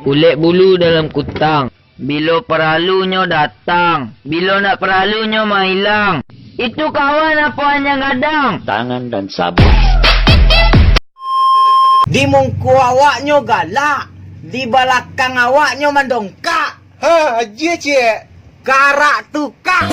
Kulit bulu dalam kutang. Bila peralunya datang. Bila nak peralunya menghilang. Itu kawan apa hanya gadang. Tangan dan sabun. Di mungku awaknya galak. Di belakang awaknya mendongkak. Ha, je cik. Karak tukak.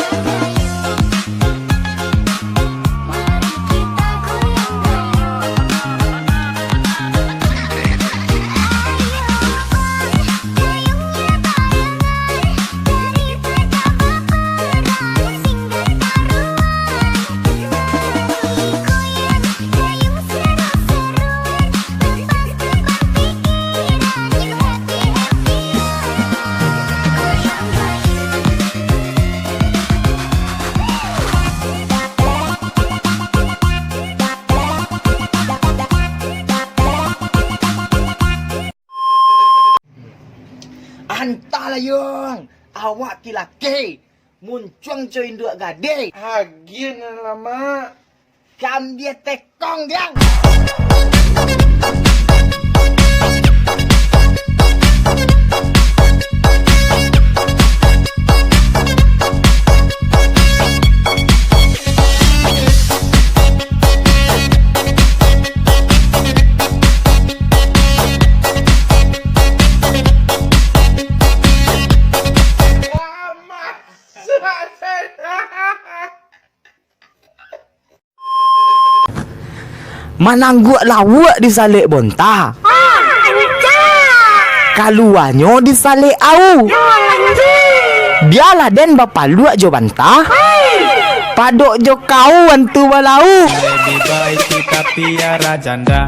Entahlah yung, awak kilaki, muncung coy induk gade. Hagian lama. Kam dia tekong dia. Manangguk lawak disalik bontah. Kaluannya disalik au. Biarlah den bapa luak jo bantah. Padok jo kau antu balau. Lebih baik kita piara janda.